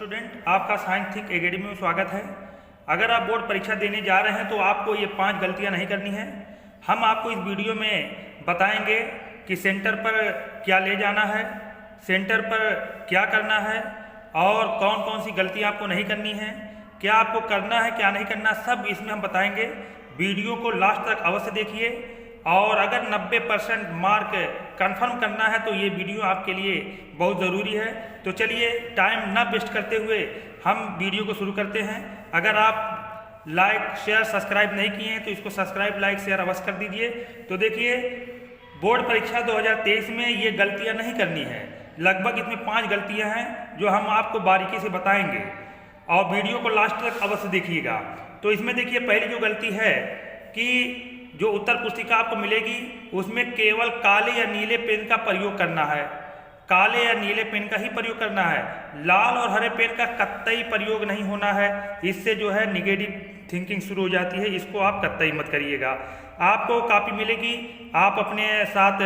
Student, आपका science think academy में स्वागत है। अगर आप बोर्ड परीक्षा देने जा रहे हैं तो आपको ये 5 गलतियां नहीं करनी है। हम आपको इस वीडियो में बताएंगे कि सेंटर पर क्या ले जाना है, सेंटर पर क्या करना है और कौन कौन सी गलतियां आपको नहीं करनी है, क्या आपको करना है क्या नहीं करना, सब इसमें हम बताएंगे। वीडियो को लास्ट तक अवश्य देखिए और अगर 90% मार्क कंफर्म करना है तो ये वीडियो आपके लिए बहुत ज़रूरी है। तो चलिए टाइम ना वेस्ट करते हुए हम वीडियो को शुरू करते हैं। अगर आप लाइक शेयर सब्सक्राइब नहीं किए हैं तो इसको सब्सक्राइब लाइक शेयर अवश्य कर दीजिए। तो देखिए, बोर्ड परीक्षा 2023 में ये गलतियां नहीं करनी है। लगभग इसमें 5 गलतियां हैं जो हम आपको बारीकी से बताएंगे और वीडियो को लास्ट तक अवश्य देखिएगा। तो इसमें देखिए, पहली जो गलती है कि जो उत्तर पुस्तिका आपको मिलेगी उसमें केवल काले या नीले पेन का प्रयोग करना है। काले या नीले पेन का ही प्रयोग करना है, लाल और हरे पेन का कतई प्रयोग नहीं होना है। इससे जो है निगेटिव थिंकिंग शुरू हो जाती है, इसको आप कतई मत करिएगा। आपको कॉपी मिलेगी, आप अपने साथ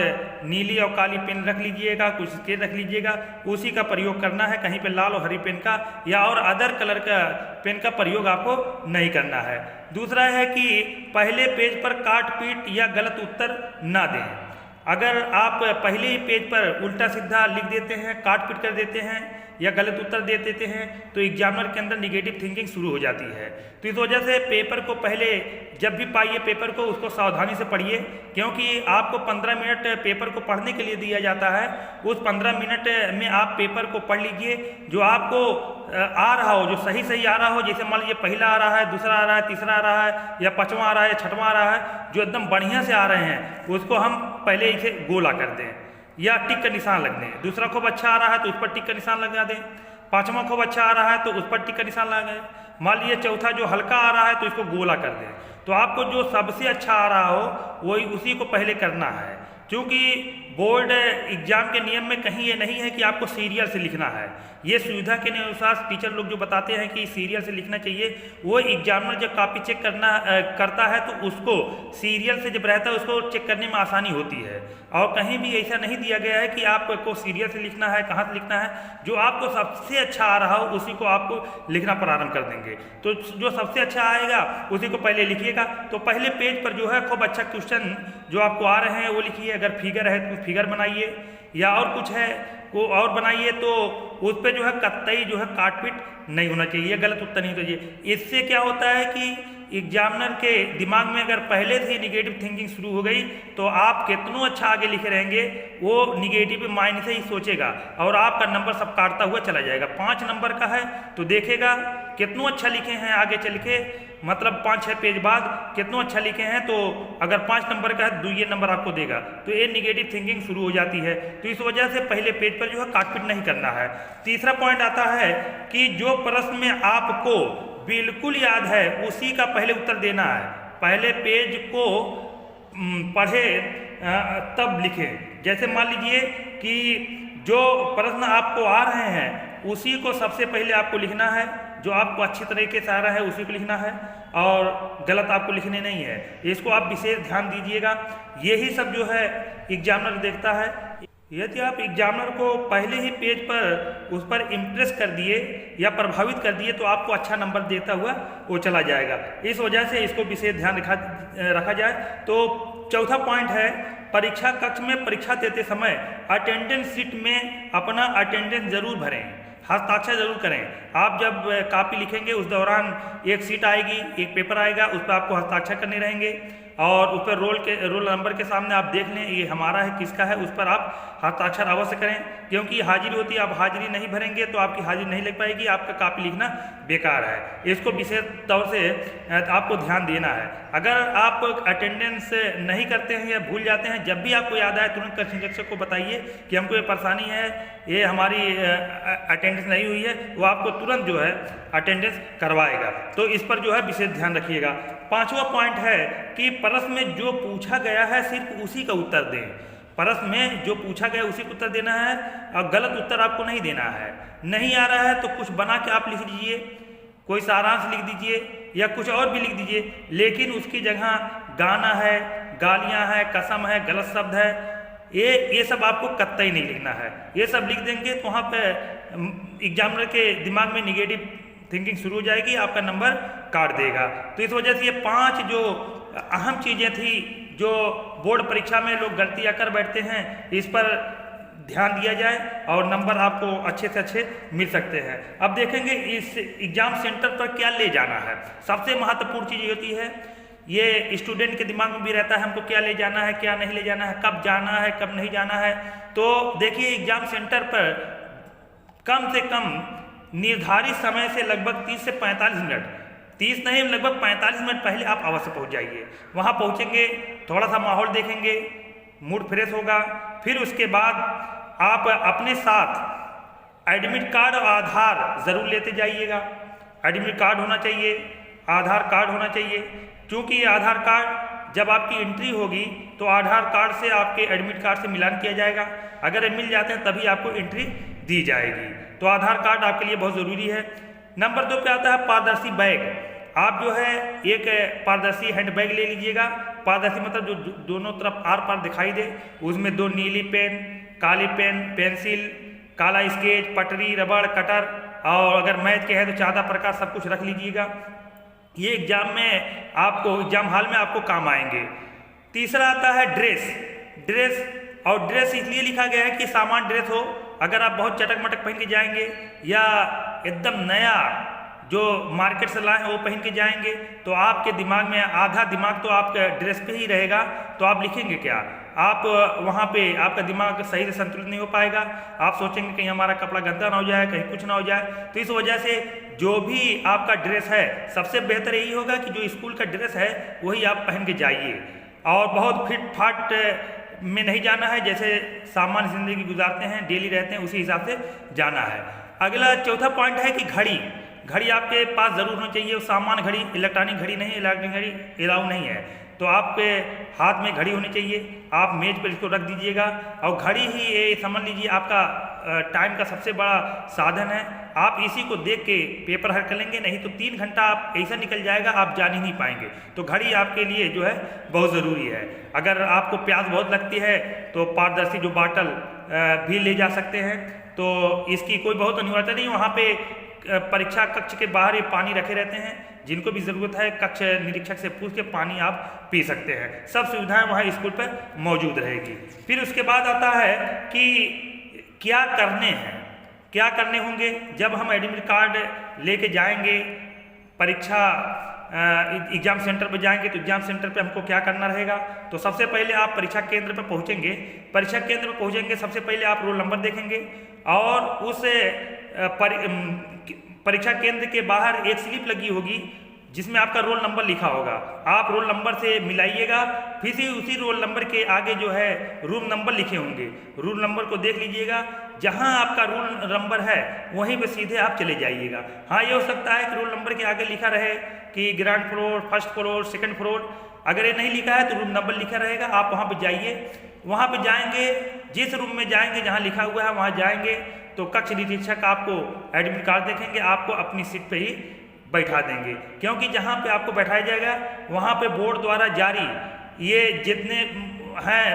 नीली और काली पेन रख लीजिएगा, कुछ स्केल रख लीजिएगा, उसी का प्रयोग करना है। कहीं पे लाल और हरी पेन का या और अदर कलर का पेन का प्रयोग आपको नहीं करना है। दूसरा है कि पहले पेज पर काट पीट या गलत उत्तर ना दें। अगर आप पहले ही पेज पर उल्टा सीधा लिख देते हैं, काट पीट कर देते हैं या गलत उत्तर दे देते हैं तो एग्जामिनर के अंदर निगेटिव थिंकिंग शुरू हो जाती है। तो इस वजह से पेपर को पहले जब भी पाइए पेपर को उसको सावधानी से पढ़िए, क्योंकि आपको 15 मिनट पेपर को पढ़ने के लिए दिया जाता है। उस 15 मिनट में आप पेपर को पढ़ लीजिए, जो आपको आ रहा हो, जो सही सही आ रहा हो। जैसे मान लीजिए पहला आ रहा है, दूसरा आ रहा है, तीसरा आ रहा है या 5वां आ रहा है या 6वां आ रहा है, जो एकदम बढ़िया से आ रहे हैं उसको हम पहले इसे गोला कर दें या टिक का निशान लग दें। दूसरा खूब अच्छा आ रहा है तो उस पर टिक का निशान लगा दें। 5वां खूब अच्छा आ रहा है तो उस पर टिक का निशान लगा दें। मान लीजिए चौथा जो हल्का आ रहा है तो इसको गोला कर दें। तो आपको जो सबसे अच्छा आ रहा हो वही उसी को पहले करना है, क्योंकि बोर्ड एग्जाम के नियम में कहीं ये नहीं है कि आपको सीरियल से लिखना है। ये सुविधा के अनुसार टीचर लोग जो बताते हैं कि सीरियल से लिखना चाहिए, वो एग्जामिनर जब कॉपी चेक करता है तो उसको सीरियल से जब रहता है उसको चेक करने में आसानी होती है। और कहीं भी ऐसा नहीं दिया गया है कि आपको सीरियल से लिखना है, कहाँ से लिखना है। जो आपको सबसे अच्छा आ रहा हो उसी को आपको लिखना प्रारंभ कर देंगे। तो जो सबसे अच्छा आएगा उसी को पहले लिखिएगा। तो पहले पेज पर जो है खूब अच्छा क्वेश्चन जो आपको आ रहे हैं वो लिखिए। अगर फिगर है तो फिगर बनाइए या और कुछ है वो और बनाइए। तो उस पर जो है कतई जो है काट पीट नहीं होना चाहिए, गलत उत्तर नहीं होना चाहिए। इससे क्या होता है कि एग्जामिनर के दिमाग में अगर पहले से ही निगेटिव थिंकिंग शुरू हो गई तो आप कितनों अच्छा आगे लिखे रहेंगे, वो निगेटिव माइंड से ही सोचेगा और आपका नंबर सब काटता हुआ चला जाएगा। 5 नंबर का है तो देखेगा कितनों अच्छा लिखे हैं आगे चल के, मतलब 5-6 पेज बाद कितनों अच्छा लिखे हैं। तो अगर 5 नंबर का है तो ये नंबर आपको देगा। तो ये निगेटिव थिंकिंग शुरू हो जाती है। तो इस वजह से पहले पेज पर जो है काटपीट नहीं करना है। तीसरा पॉइंट आता है कि जो प्रश्न में आपको बिल्कुल याद है उसी का पहले उत्तर देना है। पहले पेज को पढ़े तब लिखें। जैसे मान लीजिए कि जो प्रश्न आपको आ रहे हैं उसी को सबसे पहले आपको लिखना है, जो आपको अच्छी तरीके से आ रहा है उसी को लिखना है और गलत आपको लिखने नहीं है। इसको आप विशेष ध्यान दीजिएगा। यही सब जो है एग्जामिनर देखता है। यदि आप एग्जामिनर को पहले ही पेज पर उस पर इम्प्रेस कर दिए या प्रभावित कर दिए तो आपको अच्छा नंबर देता हुआ वो चला जाएगा। इस वजह से इसको विशेष ध्यान रखा जाए। तो चौथा पॉइंट है, परीक्षा कक्ष में परीक्षा देते समय अटेंडेंस शीट में अपना अटेंडेंस जरूर भरें, हस्ताक्षर जरूर करें। आप जब कॉपी लिखेंगे उस दौरान एक सीट आएगी, एक पेपर आएगा, उस पर आपको हस्ताक्षर करने रहेंगे और उस पर रोल नंबर के सामने आप देख लें ये हमारा है किसका है, उस पर आप हस्ताक्षर अवश्य करें। क्योंकि हाजिरी होती है, आप हाजिरी नहीं भरेंगे तो आपकी हाजिरी नहीं लग पाएगी, आपका कॉपी लिखना बेकार है। इसको विशेष तौर से आपको ध्यान देना है। अगर आप अटेंडेंस नहीं करते हैं या भूल जाते हैं, जब भी आपको याद आए तुरंत कक्ष शिक्षक को बताइए कि हमको ये परेशानी है, ये हमारी अटेंडेंस नहीं हुई है, वो आपको तुरंत जो है अटेंडेंस करवाएगा। तो इस पर जो है विशेष ध्यान रखिएगा। 5वां पॉइंट है कि प्रश्न में जो पूछा गया है सिर्फ उसी का उत्तर दें। प्रश्न में जो पूछा गया उसी को उत्तर देना है और गलत उत्तर आपको नहीं देना है। नहीं आ रहा है तो कुछ बना के आप लिख दीजिए, कोई सारांश लिख दीजिए या कुछ और भी लिख दीजिए, लेकिन उसकी जगह गाना है, गालियाँ हैं, कसम है, गलत शब्द है, ये सब आपको कतई नहीं लिखना है। ये सब लिख देंगे तो वहाँ पे एग्जामिनर के दिमाग में निगेटिव थिंकिंग शुरू हो जाएगी, आपका नंबर काट देगा। तो इस वजह से ये 5 जो अहम चीज़ें थी जो बोर्ड परीक्षा में लोग गलतियाँ कर बैठते हैं, इस पर ध्यान दिया जाए और नंबर आपको अच्छे से अच्छे मिल सकते हैं। अब देखेंगे इस एग्ज़ाम सेंटर पर क्या ले जाना है। सबसे महत्वपूर्ण चीज़ ये होती है, ये स्टूडेंट के दिमाग में भी रहता है हमको क्या ले जाना है, क्या नहीं ले जाना है, कब जाना है, कब नहीं जाना है। तो देखिए एग्ज़ाम सेंटर पर कम से कम निर्धारित समय से लगभग 30 से 45 मिनट, 30 नहीं लगभग 45 मिनट पहले आप अवश्य पहुंच जाइए। वहां पहुंचेंगे, थोड़ा सा माहौल देखेंगे, मूड फ्रेश होगा। फिर उसके बाद आप अपने साथ एडमिट कार्ड और आधार ज़रूर लेते जाइएगा। एडमिट कार्ड होना चाहिए, आधार कार्ड होना चाहिए, क्योंकि ये आधार कार्ड जब आपकी एंट्री होगी तो आधार कार्ड से आपके एडमिट कार्ड से मिलान किया जाएगा। अगर ये मिल जाते हैं तभी आपको एंट्री दी जाएगी। तो आधार कार्ड आपके लिए बहुत ज़रूरी है। नंबर 2 पे आता है पारदर्शी बैग। आप जो है एक पारदर्शी हैंड बैग ले लीजिएगा। पारदर्शी मतलब जो दोनों तरफ आर पार दिखाई दे, उसमें 2 नीली पेन, काली पेन, पेंसिल, काला स्केच, पटरी, रबड़, कटर और अगर मैथ के हैं तो 14 प्रकार सब कुछ रख लीजिएगा। ये एग्जाम में आपको, एग्जाम हॉल में आपको काम आएंगे। तीसरा आता है ड्रेस और ड्रेस इसलिए लिखा गया है कि सामान ड्रेस हो। अगर आप बहुत चटक मटक पहन के जाएंगे या एकदम नया जो मार्केट से लाए हैं वो पहन के जाएंगे तो आपके दिमाग में आधा दिमाग तो आपके ड्रेस पे ही रहेगा, तो आप लिखेंगे क्या? आप वहाँ पे आपका दिमाग सही से संतुलित नहीं हो पाएगा। आप सोचेंगे कहीं हमारा कपड़ा गंदा ना हो जाए, कहीं कुछ ना हो जाए। तो इस वजह से जो भी आपका ड्रेस है, सबसे बेहतर यही होगा कि जो स्कूल का ड्रेस है वही आप पहन के जाइए और बहुत फिट फाट में नहीं जाना है। जैसे सामान्य जिंदगी गुजारते हैं, डेली रहते हैं, उसी हिसाब से जाना है। अगला चौथा पॉइंट है कि घड़ी आपके पास ज़रूर होनी चाहिए। सामान्य घड़ी, इलेक्ट्रॉनिक घड़ी नहीं, इलेक्ट्रॉनिक घड़ी अलाउ नहीं है। तो आपके हाथ में घड़ी होनी चाहिए, आप मेज पर इसको रख दीजिएगा। और घड़ी ही ये समझ लीजिए आपका टाइम का सबसे बड़ा साधन है। आप इसी को देख के पेपर हल कर लेंगे, नहीं तो 3 घंटा आप ऐसा निकल जाएगा आप जान ही नहीं पाएंगे। तो घड़ी आपके लिए जो है बहुत ज़रूरी है। अगर आपको प्यास बहुत लगती है तो पारदर्शी जो बाटल भी ले जा सकते हैं, तो इसकी कोई बहुत अनिवार्यता नहीं। वहाँ पे परीक्षा कक्ष के बाहर ये पानी रखे रहते हैं, जिनको भी ज़रूरत है कक्ष निरीक्षक से पूछ के पानी आप पी सकते हैं। सब सुविधाएं वहाँ स्कूल पर मौजूद रहेगी। फिर उसके बाद आता है कि क्या करने होंगे। जब हम एडमिट कार्ड लेके जाएंगे परीक्षा एग्जाम सेंटर पर जाएंगे तो एग्जाम सेंटर पे हमको क्या करना रहेगा। तो सबसे पहले आप परीक्षा केंद्र पर पहुंचेंगे। परीक्षा केंद्र पर पहुंचेंगे सबसे पहले आप रोल नंबर देखेंगे और उस परीक्षा केंद्र के बाहर एक स्लिप लगी होगी जिसमें आपका रोल नंबर लिखा होगा। आप रोल नंबर से मिलाइएगा। फिर से उसी रोल नंबर के आगे जो है रूम नंबर लिखे होंगे, रूम नंबर को देख लीजिएगा। जहां आपका रूल नंबर है वहीं पे सीधे आप चले जाइएगा। हाँ, ये हो सकता है कि रोल नंबर के आगे लिखा रहे कि ground floor, first floor, second floor. अगर ये नहीं लिखा है तो रूम नंबर लिखा रहेगा, आप वहाँ पर जाइए। वहाँ पर जाएंगे, जिस रूम में जाएंगे जहाँ लिखा हुआ है वहाँ जाएंगे तो कक्ष निरीक्षक आपको एडमिट कार्ड देखेंगे, आपको अपनी सीट पे ही बैठा देंगे। क्योंकि जहाँ पे आपको बैठाया जाएगा वहाँ पे बोर्ड द्वारा जारी ये जितने हैं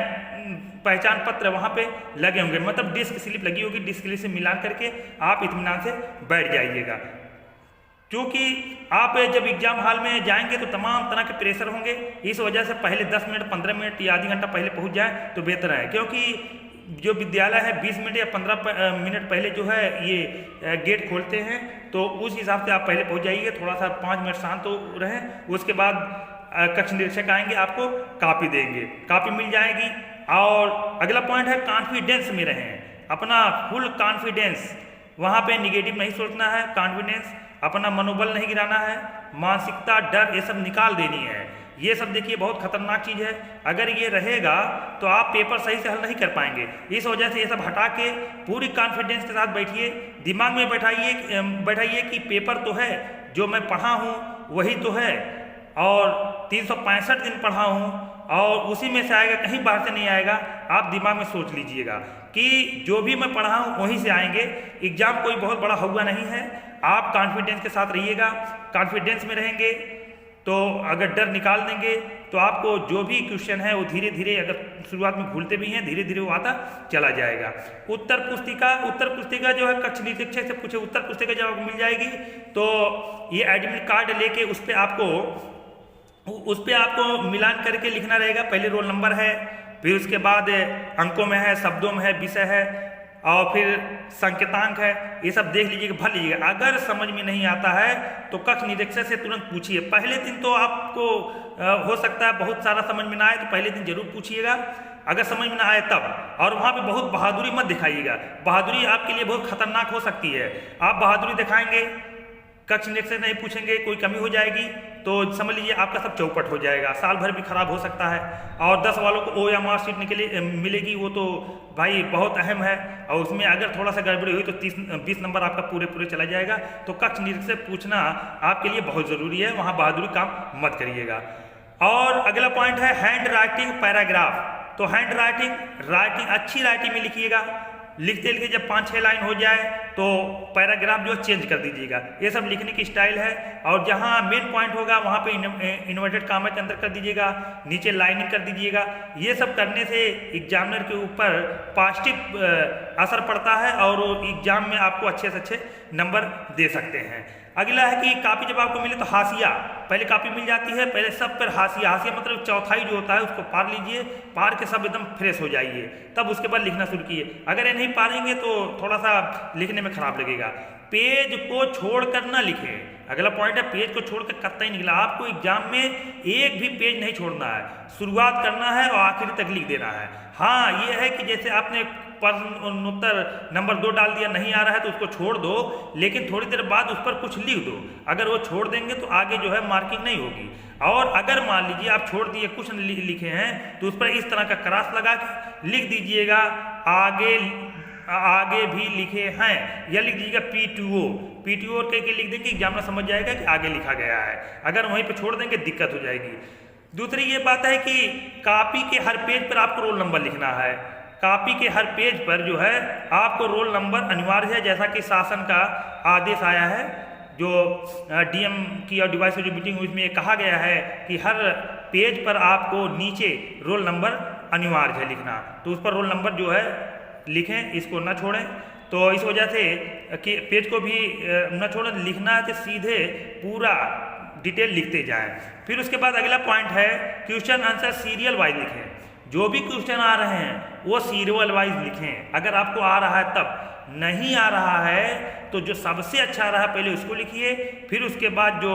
पहचान पत्र वहाँ पे लगे होंगे, मतलब डिस्क स्लिप लगी होगी, डिस्क स्लिप से मिलान करके आप इत्मीनान से बैठ जाइएगा। क्योंकि आप जब एग्जाम हॉल में जाएंगे तो तमाम तरह के प्रेशर होंगे, इस वजह से पहले 10 मिनट 15 मिनट या आधी घंटा पहले पहुँच जाए तो बेहतर है। क्योंकि जो विद्यालय है 20 मिनट या 15 मिनट पहले जो है ये गेट खोलते हैं, तो उस हिसाब से आप पहले पहुंच जाइए। थोड़ा सा 5 मिनट शांत तो रहें। उसके बाद कक्ष निरीक्षक आएंगे, आपको कॉपी देंगे, कॉपी मिल जाएगी। और अगला पॉइंट है कॉन्फिडेंस में रहें, अपना फुल कॉन्फिडेंस। वहाँ पे निगेटिव नहीं सोचना है, कॉन्फिडेंस, अपना मनोबल नहीं गिराना है, मानसिकता, डर ये सब निकाल देनी है। ये सब देखिए बहुत खतरनाक चीज़ है। अगर ये रहेगा तो आप पेपर सही से हल नहीं कर पाएंगे। इस वजह से ये सब हटा के पूरी कॉन्फिडेंस के साथ बैठिए। दिमाग में बैठाइए कि पेपर तो है, जो मैं पढ़ा हूँ वही तो है और 365 दिन पढ़ा हूँ और उसी में से आएगा, कहीं बाहर से नहीं आएगा। आप दिमाग में सोच लीजिएगा कि जो भी मैं पढ़ा हूँ वहीं से आएंगे। एग्जाम कोई बहुत बड़ा हुआ नहीं है। आप कॉन्फिडेंस के साथ रहिएगा। कॉन्फिडेंस में रहेंगे तो अगर डर निकाल देंगे तो आपको जो भी क्वेश्चन है वो धीरे धीरे, अगर शुरुआत में भूलते भी हैं, धीरे धीरे वो आता चला जाएगा। उत्तर पुस्तिका जो है कक्ष निरीक्षक से पूछे उत्तर पुस्तिका जब आपको मिल जाएगी तो ये एडमिट कार्ड लेके उस पर आपको मिलान करके लिखना रहेगा। पहले रोल नंबर है, फिर उसके बाद अंकों में है, शब्दों में है, विषय है और फिर संकेतांक है। ये सब देख लीजिएगा, भर लीजिएगा। अगर समझ में नहीं आता है तो कक्ष निरीक्षक से तुरंत पूछिए। पहले दिन तो आपको हो सकता है बहुत सारा समझ में ना आए, तो पहले दिन जरूर पूछिएगा। अगर समझ में ना आए तब, और वहाँ पे बहुत बहादुरी मत दिखाइएगा। बहादुरी आपके लिए बहुत खतरनाक हो सकती है। आप बहादुरी दिखाएंगे, कक्ष निरीक्षक नहीं पूछेंगे, कोई कमी हो जाएगी तो समझ लीजिए आपका सब चौपट हो जाएगा, साल भर भी खराब हो सकता है। और 10 वालों को ओ या मार्कशीट मिलेगी, वो तो भाई बहुत अहम है, और उसमें अगर थोड़ा सा गड़बड़ी हुई तो 20 नंबर आपका पूरे चला जाएगा। तो कक्ष निरीक्षक से पूछना आपके लिए बहुत ज़रूरी है, वहाँ बहादुरी काम मत करिएगा। और अगला पॉइंट है हैंड राइटिंग पैराग्राफ। तो हैंड राइटिंग अच्छी राइटिंग में लिखिएगा। लिखते लिखते जब 5-6 लाइन हो जाए तो पैराग्राफ जो चेंज कर दीजिएगा। ये सब लिखने की स्टाइल है। और जहाँ मेन पॉइंट होगा वहाँ पे इन्वर्टेड कामा के अंदर कर दीजिएगा, नीचे लाइनिंग कर दीजिएगा। ये सब करने से एग्जामिनर के ऊपर पॉजिटिव असर पड़ता है और वो एग्जाम में आपको अच्छे से अच्छे नंबर दे सकते हैं। अगला है कि कापी जब आपको मिले तो हाशिया, पहले कापी मिल जाती है, पहले सब पर हाशिया मतलब चौथाई जो होता है उसको पार लीजिए, पार के सब एकदम फ्रेश हो जाइए, तब उसके बाद लिखना शुरू कीजिए। अगर ये नहीं पारेंगे तो थोड़ा सा लिखने में खराब लगेगा। पेज को छोड़कर ना लिखें। अगला पॉइंट है पेज को छोड़कर कतई निकला। आपको एग्जाम में एक भी पेज नहीं छोड़ना है, शुरुआत करना है और आखिरी तक लिख देना है। हाँ, ये है कि जैसे आपने प्रश्नोत्तर नंबर 2 डाल दिया, नहीं आ रहा है तो उसको छोड़ दो, लेकिन थोड़ी देर बाद उस पर कुछ लिख दो। अगर वो छोड़ देंगे तो आगे जो है मार्किंग नहीं होगी। और अगर मान लीजिए आप छोड़ दिए, कुछ लिखे हैं, तो उस पर इस तरह का क्रॉस लगा के लिख दीजिएगा आगे भी लिखे हैं, या लिख दीजिएगा P2O के लिख देंगे, एग्जामिनर समझ जाएगा कि आगे लिखा गया है। अगर वहीं पे छोड़ देंगे दिक्कत हो जाएगी। दूसरी ये बात है कि कॉपी के हर पेज पर आपको रोल नंबर लिखना है। कॉपी के हर पेज पर जो है आपको रोल नंबर अनिवार्य है, जैसा कि शासन का आदेश आया है, जो DM की और डिवाइस की जो मीटिंग हुई उसमें कहा गया है कि हर पेज पर आपको नीचे रोल नंबर अनिवार्य है लिखना। तो उस पर रोल नंबर जो है लिखें, इसको ना छोड़ें। तो इस वजह से कि पेज को भी न छोड़ें, लिखना है तो सीधे पूरा डिटेल लिखते जाएं। फिर उसके बाद अगला पॉइंट है क्वेश्चन आंसर सीरियल वाइज लिखें। जो भी क्वेश्चन आ रहे हैं वो सीरियल वाइज लिखें। अगर आपको आ रहा है तब, नहीं आ रहा है तो जो सबसे अच्छा आ रहा है पहले उसको लिखिए, फिर उसके बाद जो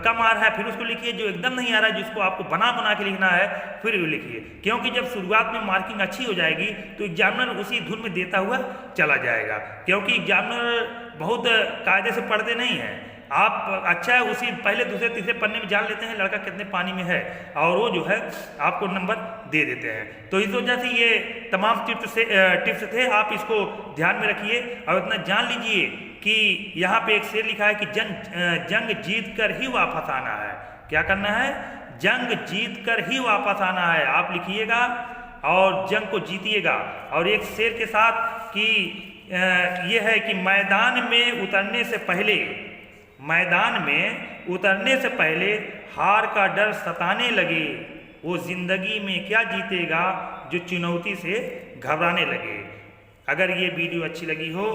कम आ रहा है फिर उसको लिखिए, जो एकदम नहीं आ रहा है जिसको आपको बना के लिखना है फिर वो लिखिए। क्योंकि जब शुरुआत में मार्किंग अच्छी हो जाएगी तो एग्जामिनर उसी धुन में देता हुआ चला जाएगा। क्योंकि एग्जामिनर बहुत कायदे से पढ़ते नहीं हैं। आप अच्छा है उसी पहले दूसरे तीसरे पन्ने में जान लेते हैं लड़का कितने पानी में है, और वो जो है आपको नंबर दे देते हैं। तो इस वजह से ये तमाम टिप्स थे, आप इसको ध्यान में रखिए और इतना जान लीजिए कि यहाँ पे एक शेर लिखा है कि जंग जीत कर ही वापस आना है। क्या करना है? जंग जीत कर ही वापस आना है। आप लिखिएगा और जंग को जीतिएगा। और एक शेर के साथ कि ये है कि मैदान में उतरने से पहले हार का डर सताने लगे, वो जिंदगी में क्या जीतेगा जो चुनौती से घबराने लगे। अगर ये वीडियो अच्छी लगी हो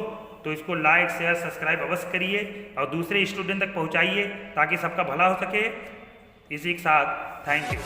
तो इसको लाइक शेयर सब्सक्राइब अवश्य करिए और दूसरे स्टूडेंट तक पहुंचाइए ताकि सबका भला हो सके। इसी के साथ थैंक यू।